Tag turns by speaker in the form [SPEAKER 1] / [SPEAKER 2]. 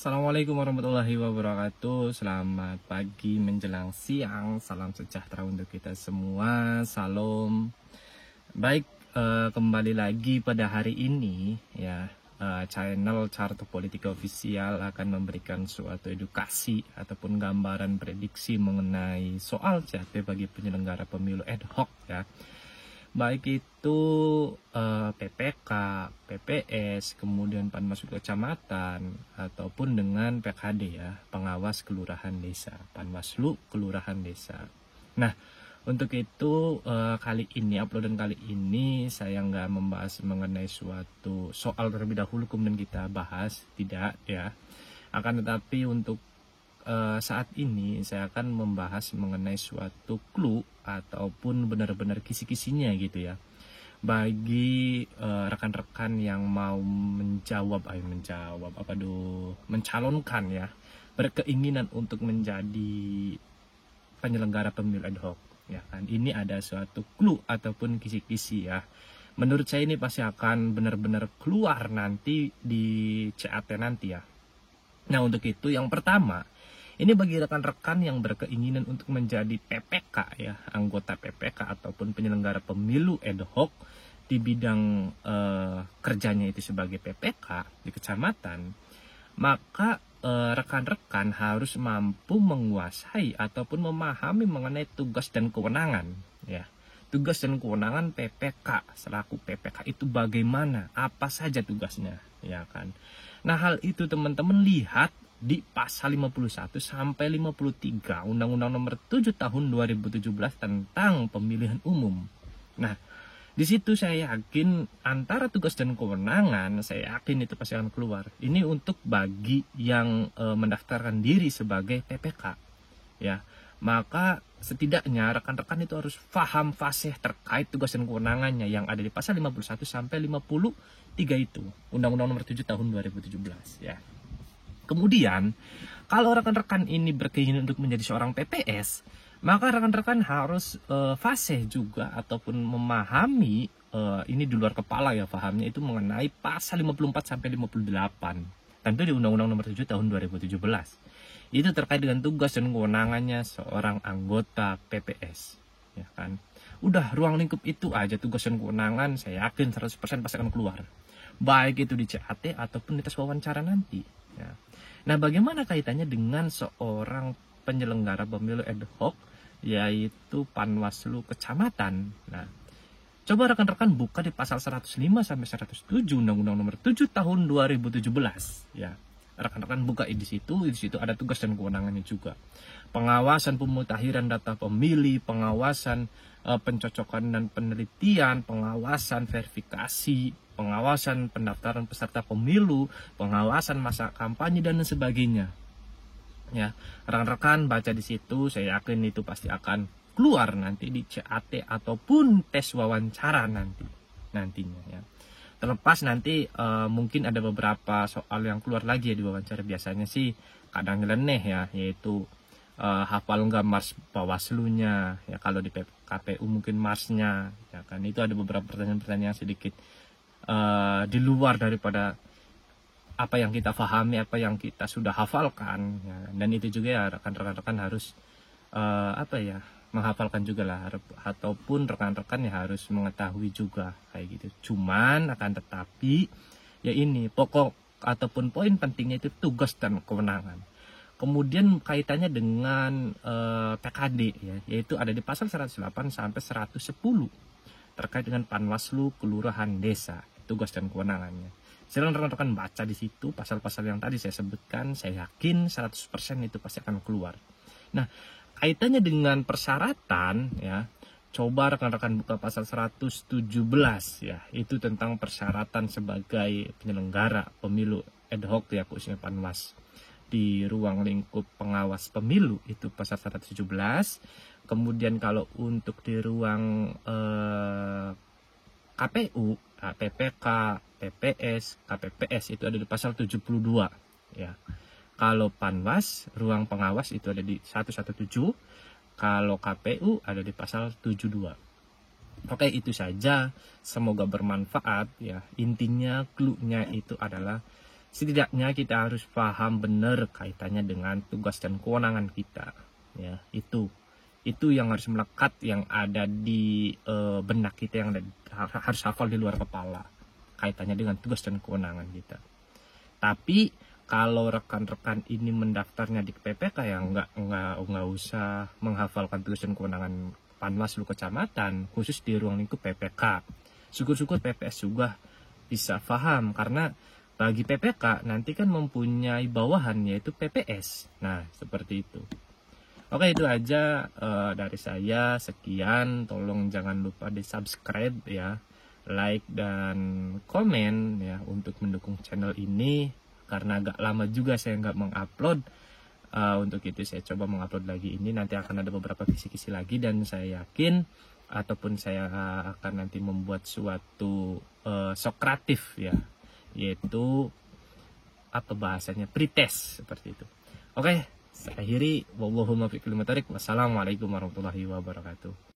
[SPEAKER 1] Assalamualaikum warahmatullahi wabarakatuh. Selamat pagi menjelang siang. Salam sejahtera untuk kita semua. Salam. Baik, kembali lagi pada hari ini ya. Channel Carta Politika Official akan memberikan suatu edukasi ataupun gambaran prediksi mengenai soal CAT bagi penyelenggara pemilu ad hoc ya. Baik itu PPK, PPS, kemudian Panwaslu Kecamatan, ataupun dengan PKD ya, Pengawas Kelurahan Desa, Panwaslu Kelurahan Desa. Nah, untuk itu uploadan kali ini saya nggak membahas mengenai suatu soal terlebih dahulu kemudian kita bahas, tidak ya. Akan tetapi untuk saat ini saya akan membahas mengenai suatu clue ataupun benar-benar kisi-kisinya gitu ya, bagi rekan-rekan yang mau mencalonkan ya, berkeinginan untuk menjadi penyelenggara pemilu ad hoc ya kan. Ini ada suatu clue ataupun kisi-kisi ya. Menurut saya ini pasti akan benar-benar keluar nanti di CAT nanti ya. Nah, untuk itu yang pertama, ini bagi rekan-rekan yang berkeinginan untuk menjadi PPK ya, anggota PPK ataupun penyelenggara pemilu ad hoc di bidang kerjanya itu sebagai PPK di kecamatan, maka rekan-rekan harus mampu menguasai ataupun memahami mengenai tugas dan kewenangan ya. Tugas dan kewenangan PPK selaku PPK itu bagaimana, apa saja tugasnya ya kan. Nah, hal itu teman-teman lihat di pasal 51 sampai 53 Undang-Undang Nomor 7 Tahun 2017 tentang Pemilihan Umum. Nah, di situ saya yakin antara tugas dan kewenangan, saya yakin itu pasti akan keluar. Ini untuk bagi yang mendaftarkan diri sebagai PPK ya. Maka setidaknya rekan-rekan itu harus paham fasih terkait tugas dan kewenangannya yang ada di pasal 51 sampai 53 itu Undang-Undang Nomor 7 Tahun 2017 ya. Kemudian, kalau rekan-rekan ini berkeinginan untuk menjadi seorang PPS, maka rekan-rekan harus fasih juga ataupun memahami, ini di luar kepala ya pahamnya, itu mengenai pasal 54 sampai 58. Tentu di Undang-Undang Nomor 7 Tahun 2017. Itu terkait dengan tugas dan kewenangannya seorang anggota PPS, ya kan. Udah ruang lingkup itu aja tugas dan kewenangan, saya yakin 100% pasti akan keluar. Baik itu di CAT ataupun di tes wawancara nanti, ya. Nah, bagaimana kaitannya dengan seorang penyelenggara pemilu ad hoc, yaitu Panwaslu Kecamatan? Nah, coba rekan-rekan buka di pasal 105 sampai 107 Undang-Undang Nomor 7 Tahun 2017 ya. Rekan-rekan buka di situ ada tugas dan kewenangannya juga. Pengawasan pemutahiran data pemilih, pengawasan pencocokan dan penelitian, pengawasan verifikasi, pengawasan pendaftaran peserta pemilu, pengawasan masa kampanye dan sebagainya. Ya, rekan-rekan baca di situ, saya yakin itu pasti akan keluar nanti di CAT ataupun tes wawancara nantinya ya. Terlepas nanti mungkin ada beberapa soal yang keluar lagi ya di wawancara, biasanya sih kadang nyeleneh ya, yaitu hafal nggak mars Bawaslunya ya, kalau di KPU mungkin marsnya ya kan. Itu ada beberapa pertanyaan-pertanyaan sedikit di luar daripada apa yang kita pahami, apa yang kita sudah hafalkan ya. Dan itu juga ya rekan-rekan harus menghafalkan juga lah, ataupun rekan-rekan ya harus mengetahui juga kayak gitu. Cuman akan tetapi ya ini pokok ataupun poin pentingnya itu tugas dan kewenangan. Kemudian kaitannya dengan PKD ya, yaitu ada di pasal 108 sampai 110 terkait dengan Panwaslu Kelurahan Desa, tugas dan kewenangannya. Silakan rekan-rekan baca di situ pasal-pasal yang tadi saya sebutkan, saya yakin 100% itu pasti akan keluar. Nah, kaitannya dengan persyaratan ya, coba rekan-rekan buka pasal 117 ya, itu tentang persyaratan sebagai penyelenggara pemilu ad hoc ya, khususnya Panwas di ruang lingkup pengawas pemilu itu pasal 117. Kemudian kalau untuk di ruang KPU, PPK, PPS, KPPS itu ada di pasal 72 ya. Kalau Panwas, ruang pengawas itu ada di 117. Kalau KPU ada di pasal 72. Oke, itu saja. Semoga bermanfaat ya. Intinya clue-nya itu adalah setidaknya kita harus paham benar kaitannya dengan tugas dan kewenangan kita. Ya, itu yang harus melekat, yang ada di benak kita, yang harus hafal di luar kepala, kaitannya dengan tugas dan kewenangan kita. Tapi kalau rekan-rekan ini mendaftarnya di PPK, ya nggak usah menghafalkan tugas dan kewenangan Panwaslu kecamatan, khusus di ruang lingkup PPK. Syukur-syukur PPS juga bisa paham, karena bagi PPK nanti kan mempunyai bawahan, yaitu PPS. Nah, seperti itu. Oke, itu aja dari saya. Sekian, tolong jangan lupa di subscribe ya, like dan komen ya, untuk mendukung channel ini, karena agak lama juga saya nggak mengupload. Untuk itu saya coba mengupload lagi ini. Nanti akan ada beberapa kisi-kisi lagi, dan saya yakin ataupun saya akan nanti membuat suatu sokratif ya, yaitu apa bahasanya, pretest seperti itu. Oke, saya akhiri. Wallahumma fi kulli mutarik. Wassalamualaikum warahmatullahi wabarakatuh.